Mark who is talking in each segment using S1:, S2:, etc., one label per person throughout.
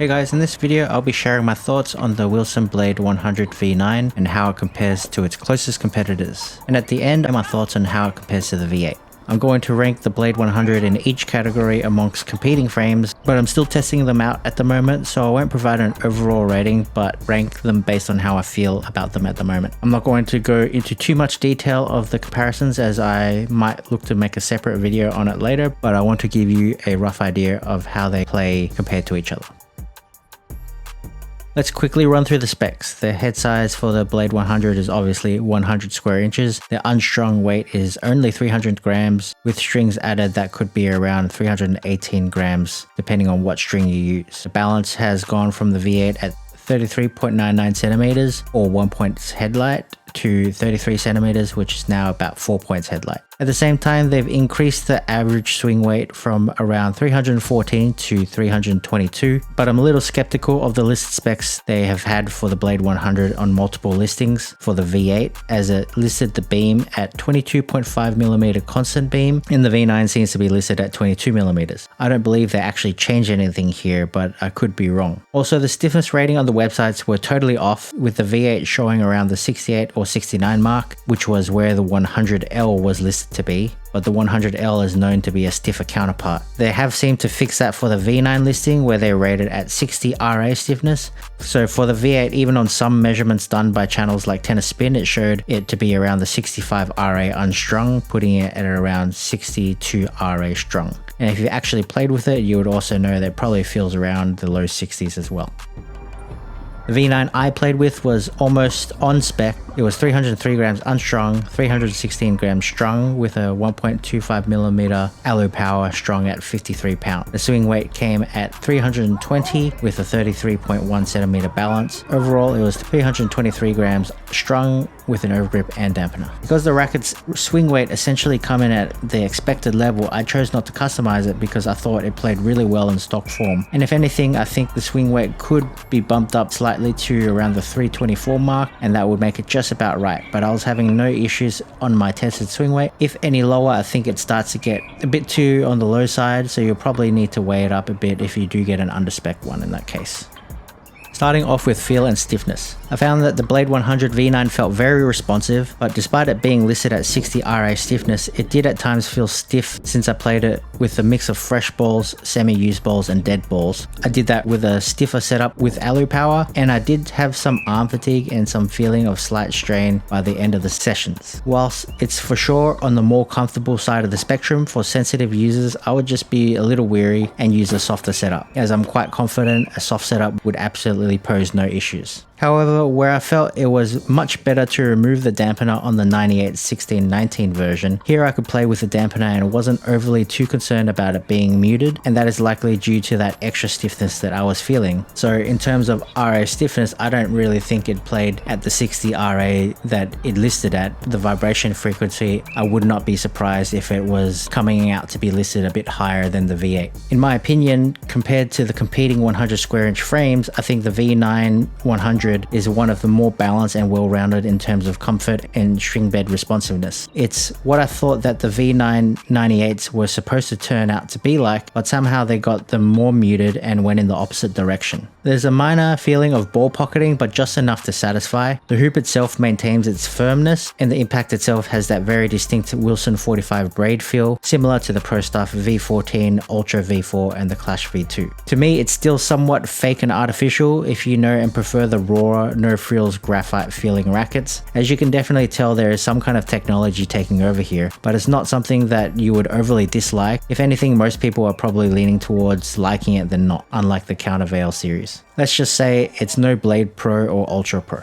S1: Hey guys, in this video I'll be sharing my thoughts on the Wilson Blade 100 V9 and how it compares to its closest competitors. And at the end, my thoughts on how it compares to the V8. I'm going to rank the Blade 100 in each category amongst competing frames, but I'm still testing them out at the moment, so I won't provide an overall rating, but rank them based on how I feel about them at the moment. I'm not going to go into too much detail of the comparisons, as I might look to make a separate video on it later, but I want to give you a rough idea of how they play compared to each other. Let's quickly run through the specs. The head size for the Blade 100 is obviously 100 square inches. The unstrung weight is only 300 grams. With strings added, that could be around 318 grams, depending on what string you use. The balance has gone from the V8 at 33.99 centimeters or 1 point headlight to 33 centimeters, which is now about 4 points headlight. At the same time, they've increased the average swing weight from around 314 to 322, but I'm a little skeptical of the listed specs they have had for the Blade 100 on multiple listings for the V8, as it listed the beam at 22.5mm constant beam, and the V9 seems to be listed at 22mm. I don't believe they actually changed anything here, but I could be wrong. Also, the stiffness rating on the websites were totally off, with the V8 showing around the 68 or 69 mark, which was where the 100L was listed to be, but the 100L is known to be a stiffer counterpart. They have seemed to fix that for the V9 listing, where they're rated at 60 RA stiffness. So for the V8, even on some measurements done by channels like Tennis Spin, it showed it to be around the 65 RA unstrung, putting it at around 62 RA strung. And if you actually played with it, you would also know that it probably feels around the low 60s as well. The V9 I played with was almost on spec. It was 303 grams unstrung, 316 grams strung with a 1.25mm alu power strung at 53 pounds. The swing weight came at 320 with a 33.1 centimeter balance. Overall, it was 323 grams strung with an overgrip and dampener. Because the racket's swing weight essentially come in at the expected level, I chose not to customize it because I thought it played really well in stock form. And if anything, I think the swing weight could be bumped up slightly to around the 324 mark, and that would make it just about right, but I was having no issues on my tested swing weight. If any lower, I think it starts to get a bit too on the low side, so you'll probably need to weigh it up a bit if you do get an underspec one in that case. Starting off with feel and stiffness. I found that the Blade 100 V9 felt very responsive, but despite it being listed at 60 RA stiffness, it did at times feel stiff since I played it with a mix of fresh balls, semi-used balls and dead balls. I did that with a stiffer setup with alu power, and I did have some arm fatigue and some feeling of slight strain by the end of the sessions. Whilst it's for sure on the more comfortable side of the spectrum, for sensitive users I would just be a little weary and use a softer setup, as I'm quite confident a soft setup would absolutely pose no issues. However, where I felt it was much better to remove the dampener on the 98-16-19 version, here I could play with the dampener and wasn't overly too concerned about it being muted, and that is likely due to that extra stiffness that I was feeling. So in terms of RA stiffness, I don't really think it played at the 60 RA that it listed at. The vibration frequency, I would not be surprised if it was coming out to be listed a bit higher than the V8. In my opinion, compared to the competing 100 square inch frames, I think the V9 100 is one of the more balanced and well-rounded in terms of comfort and string bed responsiveness. It's what I thought that the V9 98s were supposed to turn out to be like, but somehow they got them more muted and went in the opposite direction. There's a minor feeling of ball pocketing, but just enough to satisfy. The hoop itself maintains its firmness, and the impact itself has that very distinct Wilson 45 braid feel, similar to the Pro Stuff V14, Ultra V4 and the Clash V2. To me, it's still somewhat fake and artificial if you know and prefer the raw, no frills graphite feeling rackets. As you can definitely tell, there is some kind of technology taking over here, but it's not something that you would overly dislike. If anything, most people are probably leaning towards liking it than not, unlike the Countervail series. Let's just say it's no Blade Pro or Ultra Pro.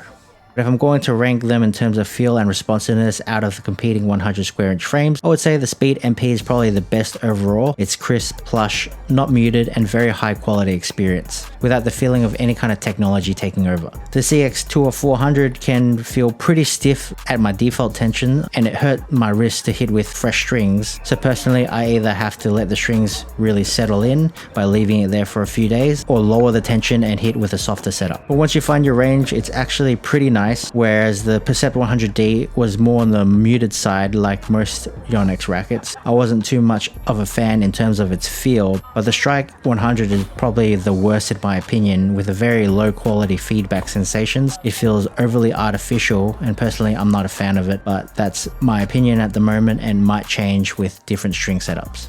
S1: But if I'm going to rank them in terms of feel and responsiveness out of the competing 100 square inch frames, I would say the Speed MP is probably the best overall. It's crisp, plush, not muted, and very high quality experience, without the feeling of any kind of technology taking over. The CX Tour 400 can feel pretty stiff at my default tension, and it hurt my wrist to hit with fresh strings, so personally I either have to let the strings really settle in by leaving it there for a few days, or lower the tension and hit with a softer setup. But once you find your range, it's actually pretty nice nice, whereas the Percept 100D was more on the muted side like most Yonex rackets. I wasn't too much of a fan in terms of its feel, but the Strike 100 is probably the worst in my opinion, with a very low quality feedback sensations. It feels overly artificial, and personally I'm not a fan of it, but that's my opinion at the moment and might change with different string setups.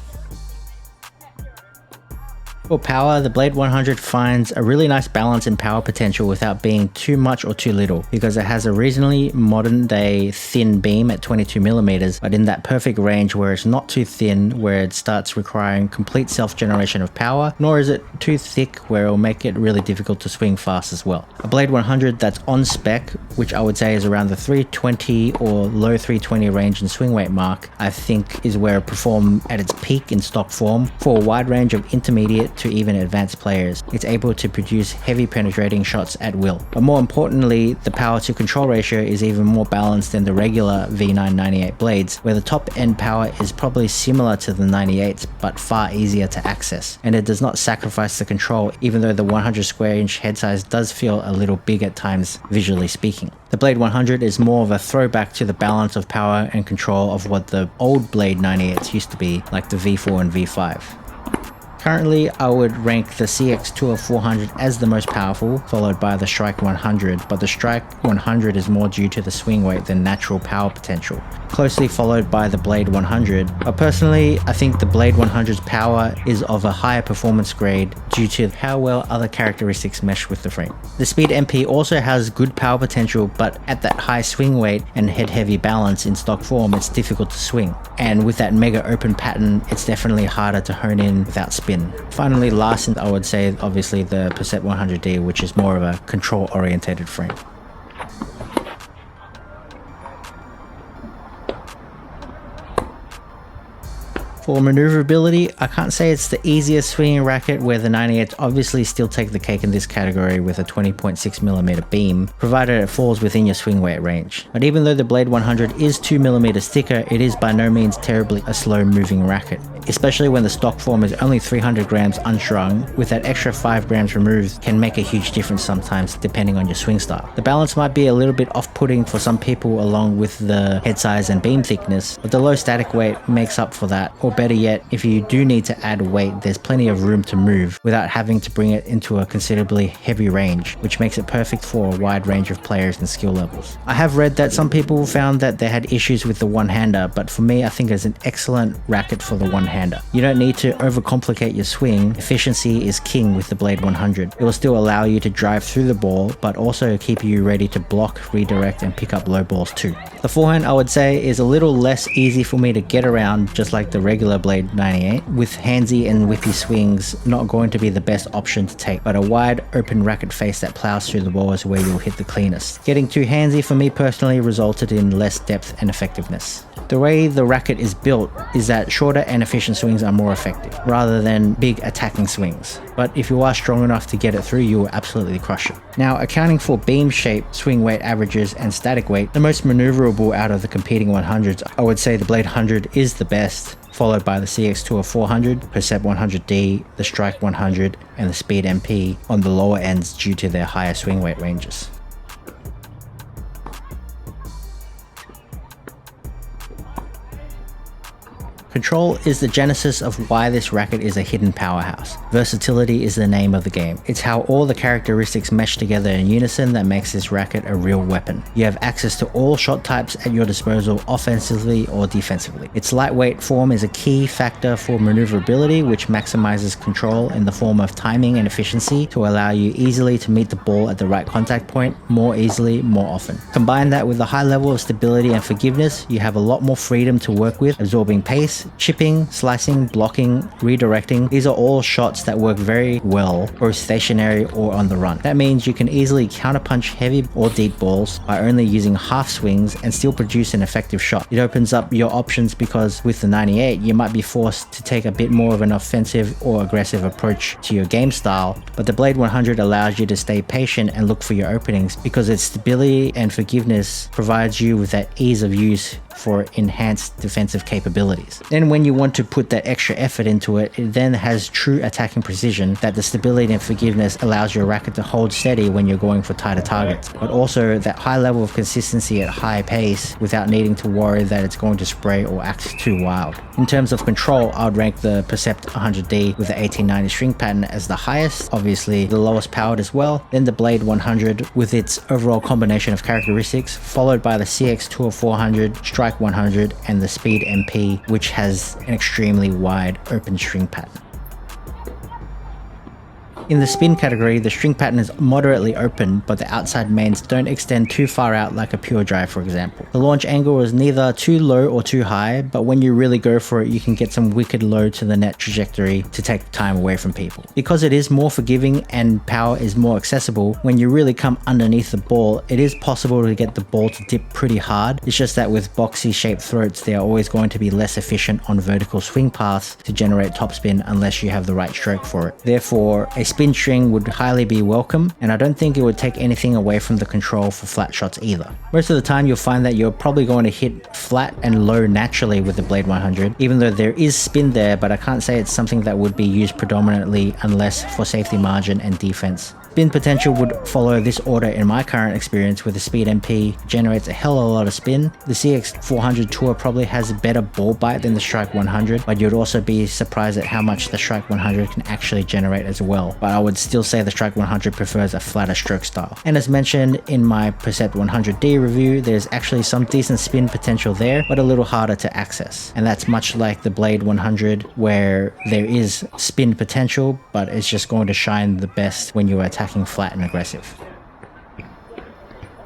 S1: For power, the Blade 100 finds a really nice balance in power potential without being too much or too little, because it has a reasonably modern day thin beam at 22mm, but in that perfect range where it's not too thin where it starts requiring complete self-generation of power, nor is it too thick where it will make it really difficult to swing fast as well. A Blade 100 that's on spec, which I would say is around the 320 or low 320 range and swing weight mark, I think is where it performed at its peak in stock form for a wide range of intermediate to even advanced players. It's able to produce heavy penetrating shots at will. But more importantly, the power to control ratio is even more balanced than the regular V9 98 blades, where the top end power is probably similar to the 98s but far easier to access, and it does not sacrifice the control even though the 100 square inch head size does feel a little big at times visually speaking. The Blade 100 is more of a throwback to the balance of power and control of what the old Blade 98s used to be, like the V4 and V5. Currently, I would rank the CX Tour 400 as the most powerful, followed by the Strike 100, but the Strike 100 is more due to the swing weight than natural power potential, closely followed by the Blade 100. But personally, I think the Blade 100's power is of a higher performance grade due to how well other characteristics mesh with the frame. The Speed MP also has good power potential, but at that high swing weight and head heavy balance in stock form, it's difficult to swing. And with that mega open pattern, it's definitely harder to hone in without spin. Finally, last, I would say obviously the Percept 100D, which is more of a control orientated frame. For maneuverability, I can't say it's the easiest swinging racket, where the 98s obviously still take the cake in this category with a 20.6mm beam, provided it falls within your swing weight range. But even though the Blade 100 is 2mm thicker, it is by no means terribly a slow moving racket, especially when the stock form is only 300 grams unstrung. With that extra 5 grams removed can make a huge difference sometimes depending on your swing style. The balance might be a little bit off-putting for some people along with the head size and beam thickness, but the low static weight makes up for that. Or better yet, if you do need to add weight, there's plenty of room to move without having to bring it into a considerably heavy range, which makes it perfect for a wide range of players and skill levels. I have read that some people found that they had issues with the one-hander, but for me I think it's an excellent racket for the one-hander. You don't need to overcomplicate your swing. Efficiency is king with the Blade 100. It will still allow you to drive through the ball, but also keep you ready to block, redirect and pick up low balls too. The forehand, I would say, is a little less easy for me to get around, just like the regular Blade 98, with handsy and whippy swings not going to be the best option to take, but a wide open racket face that plows through the ball is where you'll hit the cleanest. Getting too handsy for me personally resulted in less depth and effectiveness. The way the racket is built is that shorter and efficient swings are more effective, rather than big attacking swings. But if you are strong enough to get it through, you will absolutely crush it. Now, accounting for beam shape, swing weight averages, and static weight, the most maneuverable out of the competing 100s, I would say the Blade 100 is the best, followed by the CX Tour 400, Percept 100D, the Strike 100, and the Speed MP on the lower ends due to their higher swing weight ranges. Control is the genesis of why this racket is a hidden powerhouse. Versatility is the name of the game. It's how all the characteristics mesh together in unison that makes this racket a real weapon. You have access to all shot types at your disposal, offensively or defensively. Its lightweight form is a key factor for maneuverability, which maximizes control in the form of timing and efficiency to allow you easily to meet the ball at the right contact point more easily, more often. Combine that with a high level of stability and forgiveness, you have a lot more freedom to work with, absorbing pace, chipping, slicing, blocking, redirecting. These are all shots that work very well both stationary or on the run. That means you can easily counterpunch heavy or deep balls by only using half swings and still produce an effective shot. It opens up your options because with the 98 you might be forced to take a bit more of an offensive or aggressive approach to your game style, but the Blade 100 allows you to stay patient and look for your openings because its stability and forgiveness provides you with that ease of use for enhanced defensive capabilities. Then when you want to put that extra effort into it, it then has true attacking precision that the stability and forgiveness allows your racket to hold steady when you're going for tighter targets, but also that high level of consistency at high pace without needing to worry that it's going to spray or act too wild. In terms of control, I would rank the Percept 100D with the 1890 string pattern as the highest, obviously the lowest powered as well, then the Blade 100 with its overall combination of characteristics, followed by the CX Tour 400, Strike 100, and the Speed MP, which has an extremely wide open string pattern. In the spin category, the string pattern is moderately open, but the outside mains don't extend too far out like a pure drive, for example. The launch angle is neither too low or too high, but when you really go for it, you can get some wicked low to the net trajectory to take time away from people. Because it is more forgiving and power is more accessible, when you really come underneath the ball, it is possible to get the ball to dip pretty hard. It's just that with boxy shaped throats, they are always going to be less efficient on vertical swing paths to generate topspin unless you have the right stroke for it. Therefore, a spin string would highly be welcome, and I don't think it would take anything away from the control for flat shots either. Most of the time you'll find that you're probably going to hit flat and low naturally with the Blade 100, even though there is spin there, but I can't say it's something that would be used predominantly unless for safety margin and defense. Spin potential would follow this order in my current experience, with the Speed MP generates a hell of a lot of spin. The CX 400 Tour probably has a better ball bite than the Strike 100, but you'd also be surprised at how much the Strike 100 can actually generate as well. But I would still say the Strike 100 prefers a flatter stroke style. And as mentioned in my Percept 100D review, there's actually some decent spin potential there, but a little harder to access. And that's much like the Blade 100, where there is spin potential, but it's just going to shine the best when you are attacking flat and aggressive.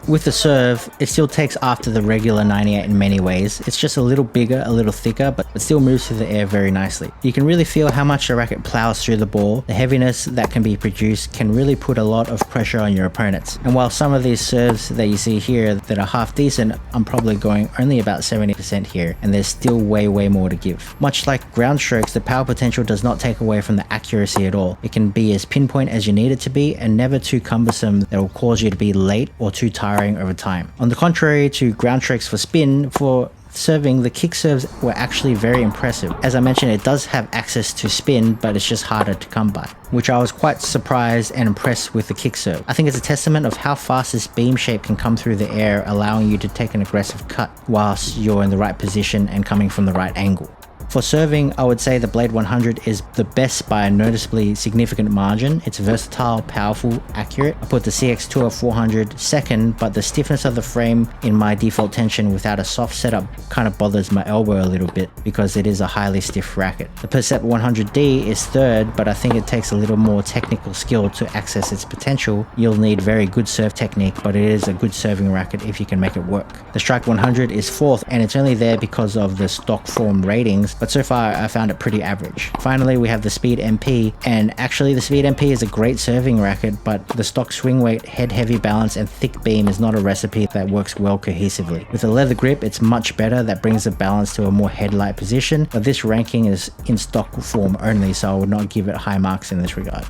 S1: With the serve, it still takes after the regular 98 in many ways. It's just a little bigger, a little thicker, but it still moves through the air very nicely. You can really feel how much the racket plows through the ball. The heaviness that can be produced can really put a lot of pressure on your opponents. And while some of these serves that you see here that are half decent, I'm probably going only about 70% here, and there's still way more to give. Much like ground strokes, the power potential does not take away from the accuracy at all. It can be as pinpoint as you need it to be, and never too cumbersome that will cause you to be late or too tiring over time. On the contrary to ground strokes for spin, for serving, the kick serves were actually very impressive. As I mentioned, it does have access to spin, but it's just harder to come by, which I was quite surprised and impressed with the kick serve. I think it's a testament of how fast this beam shape can come through the air, allowing you to take an aggressive cut whilst you're in the right position and coming from the right angle. For serving, I would say the Blade 100 is the best by a noticeably significant margin. It's versatile, powerful, accurate. I put the CX Tour 400 second, but the stiffness of the frame in my default tension without a soft setup kind of bothers my elbow a little bit because it is a highly stiff racket. The Percept 100D is third, but I think it takes a little more technical skill to access its potential. You'll need very good serve technique, but it is a good serving racket if you can make it work. The Strike 100 is fourth, and it's only there because of the stock form ratings, but so far I found it pretty average. Finally, we have the Speed MP, and actually the Speed MP is a great serving racket, but the stock swing weight, head heavy balance, and thick beam is not a recipe that works well cohesively. With a leather grip, it's much better, that brings the balance to a more headlight position, but this ranking is in stock form only, so I would not give it high marks in this regard.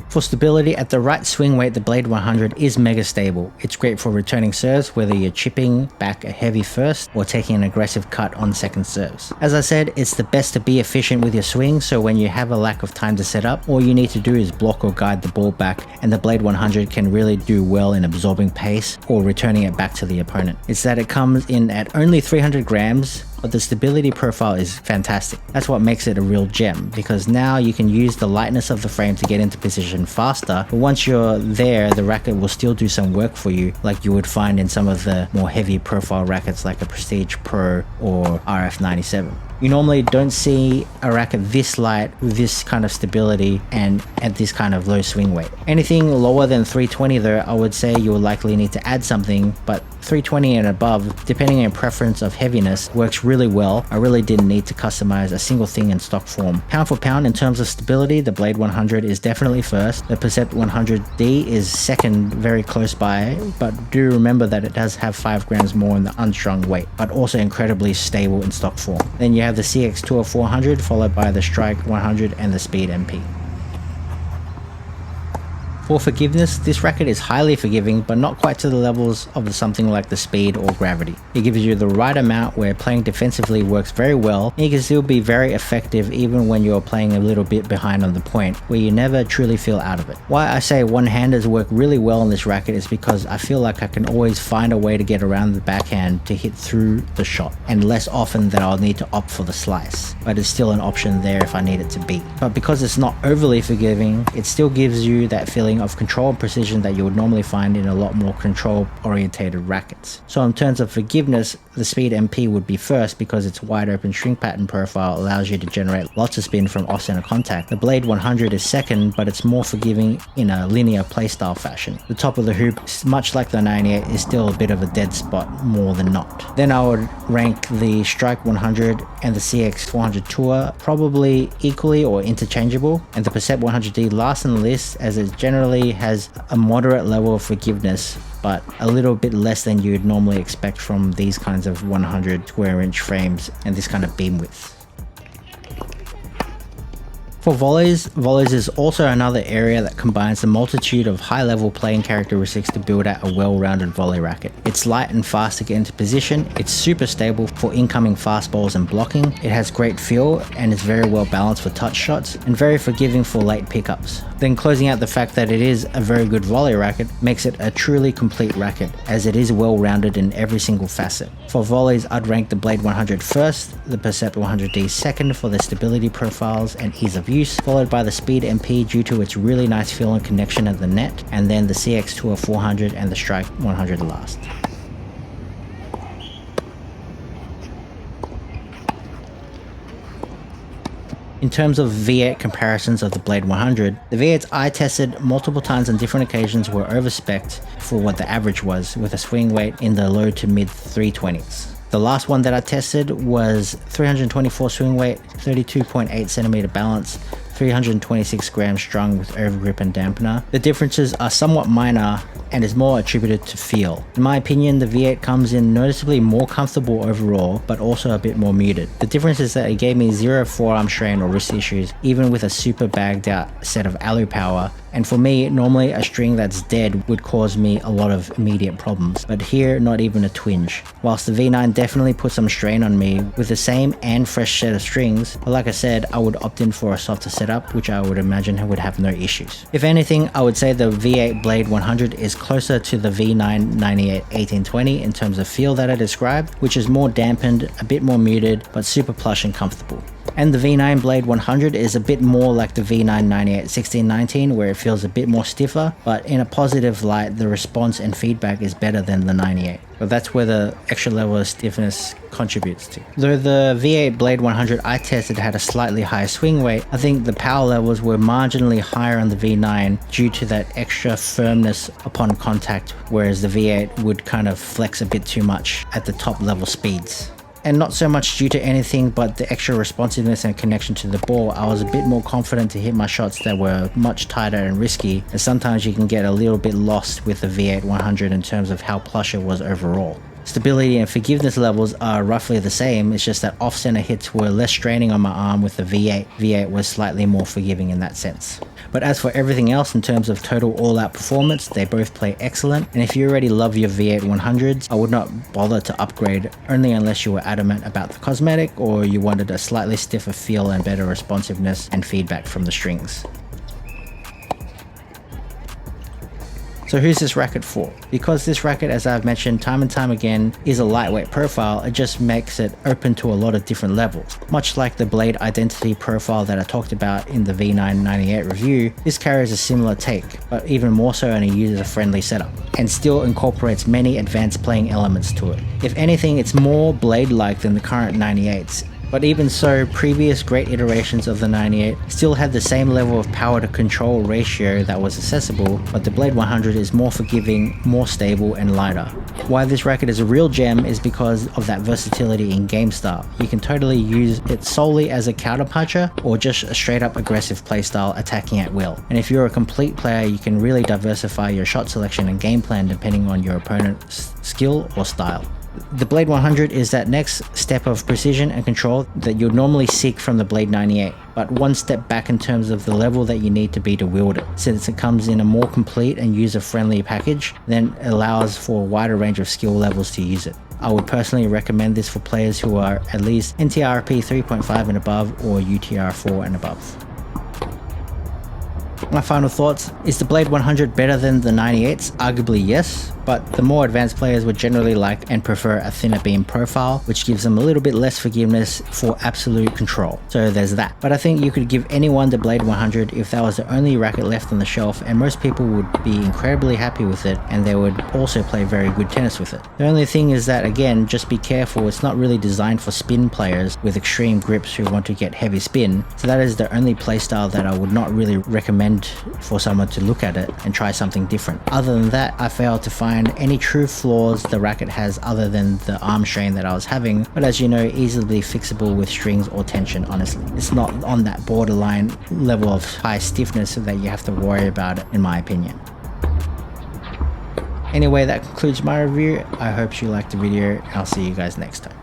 S1: For stability, at the right swing weight, the Blade 100 is mega stable. It's great for returning serves, whether you're chipping back a heavy first or taking an aggressive cut on second serves. As I said, it's the best to be efficient with your swing, so when you have a lack of time to set up, all you need to do is block or guide the ball back, and the Blade 100 can really do well in absorbing pace or returning it back to the opponent. It's that it comes in at only 300 grams, but the stability profile is fantastic. That's what makes it a real gem, because now you can use the lightness of the frame to get into position faster, but once you're there, the racket will still do some work for you, like you would find in some of the more heavy profile rackets like a Prestige Pro or RF97. You normally don't see a racket this light with this kind of stability and at this kind of low swing weight. Anything lower than 320 though, I would say you will likely need to add something, but 320 and above, depending on your preference of heaviness, works really well. I really didn't need to customize a single thing in stock form. Pound for pound in terms of stability, the Blade 100 is definitely first. The Percept 100D is second, very close by, but do remember that it does have 5 grams more in the unstrung weight, but also incredibly stable in stock form. Then you have the CX Tour 400, followed by the Strike 100 and the Speed MP. For forgiveness, this racket is highly forgiving, but not quite to the levels of something like the Speed or Gravity. It gives you the right amount where playing defensively works very well, and you can still be very effective even when you're playing a little bit behind on the point, where you never truly feel out of it. Why I say one-handers work really well on this racket is because I feel like I can always find a way to get around the backhand to hit through the shot, and less often that I'll need to opt for the slice, but it's still an option there if I need it to be. But because it's not overly forgiving, it still gives you that feeling of control and precision that you would normally find in a lot more control orientated rackets. So in terms of forgiveness, the Speed MP would be first because its wide open string pattern profile allows you to generate lots of spin from off-center contact. The Blade 100 is second, but it's more forgiving in a linear playstyle fashion. The top of the hoop, much like the 98, is still a bit of a dead spot more than not. Then I would rank the Strike 100 and the CX 400 Tour probably equally or interchangeable, and the Percept 100D last on the list as it generally has a moderate level of forgiveness, but a little bit less than you'd normally expect from these kinds of 100 square inch frames and this kind of beam width. For volleys is also another area that combines a multitude of high-level playing characteristics to build out a well-rounded volley racket. It's light and fast to get into position, it's super stable for incoming fast balls and blocking, it has great feel and is very well balanced for touch shots, and very forgiving for late pickups. Then closing out the fact that it is a very good volley racket makes it a truly complete racket, as it is well-rounded in every single facet. For volleys, I'd rank the Blade 100 first, the Percept 100D second for their stability profiles and ease of use, followed by the Speed MP due to its really nice feel and connection at the net, and then the CX Tour 400 and the Strike 100 last. In terms of V8 comparisons of the Blade 100, the V8s I tested multiple times on different occasions were over-spec'd for what the average was, with a swing weight in the low to mid 320s. The last one that I tested was 324 swing weight, 32.8 centimeter balance, 326 grams strung with overgrip and dampener. The differences are somewhat minor and is more attributed to feel. In my opinion, the V8 comes in noticeably more comfortable overall, but also a bit more muted. The difference is that it gave me zero forearm strain or wrist issues, even with a super bagged out set of alu power. And for me, normally a string that's dead would cause me a lot of immediate problems, but here not even a twinge. Whilst the V9 definitely put some strain on me with the same and fresh set of strings, but like I said, I would opt in for a softer setup, which I would imagine would have no issues. If anything, I would say the V8 Blade 100 is closer to the V9 98 1820 in terms of feel that I described, which is more dampened, a bit more muted, but super plush and comfortable. And the V9 Blade 100 is a bit more like the V9 98 1619, where it feels a bit more stiffer, but in a positive light, the response and feedback is better than the 98. But that's where the extra level of stiffness contributes to. Though the V8 Blade 100 I tested had a slightly higher swing weight, I think the power levels were marginally higher on the V9 due to that extra firmness upon contact, whereas the V8 would kind of flex a bit too much at the top level speeds. And not so much due to anything but the extra responsiveness and connection to the ball, I was a bit more confident to hit my shots that were much tighter and risky, as sometimes you can get a little bit lost with the V8 100 in terms of how plush it was overall. Stability and forgiveness levels are roughly the same, it's just that off-center hits were less straining on my arm with the V8. V8 was slightly more forgiving in that sense. But as for everything else in terms of total all-out performance, they both play excellent, and if you already love your V8 100s, I would not bother to upgrade, only unless you were adamant about the cosmetic or you wanted a slightly stiffer feel and better responsiveness and feedback from the strings. So who's this racket for? Because this racket, as I've mentioned time and time again, is a lightweight profile, it just makes it open to a lot of different levels. Much like the Blade Identity profile that I talked about in the V9 98 review, this carries a similar take, but even more so in a user-friendly setup, and still incorporates many advanced playing elements to it. If anything, it's more Blade-like than the current 98s. But even so, previous great iterations of the 98 still had the same level of power to control ratio that was accessible, but the Blade 100 is more forgiving, more stable and lighter. Why this racket is a real gem is because of that versatility in game style. You can totally use it solely as a counter puncher or just a straight up aggressive playstyle attacking at will. And if you're a complete player, you can really diversify your shot selection and game plan depending on your opponent's skill or style. The Blade 100 is that next step of precision and control that you'd normally seek from the Blade 98, but one step back in terms of the level that you need to be to wield it, since it comes in a more complete and user-friendly package, then allows for a wider range of skill levels to use it. I would personally recommend this for players who are at least NTRP 3.5 and above or UTR 4 and above. My final thoughts: is the Blade 100 better than the 98s? Arguably yes, but the more advanced players would generally like and prefer a thinner beam profile, which gives them a little bit less forgiveness for absolute control. So there's that. But I think you could give anyone the Blade 100 if that was the only racket left on the shelf, and most people would be incredibly happy with it, and they would also play very good tennis with it. The only thing is that, again, just be careful, it's not really designed for spin players with extreme grips who want to get heavy spin, so that is the only playstyle that I would not really recommend for someone to look at it and try something different. Other than that, I failed to find any true flaws the racket has other than the arm strain that I was having, but as you know, easily fixable with strings or tension. Honestly, it's not on that borderline level of high stiffness that you have to worry about it, in my opinion. Anyway, that concludes my review. I hope you liked the video. I'll see you guys next time.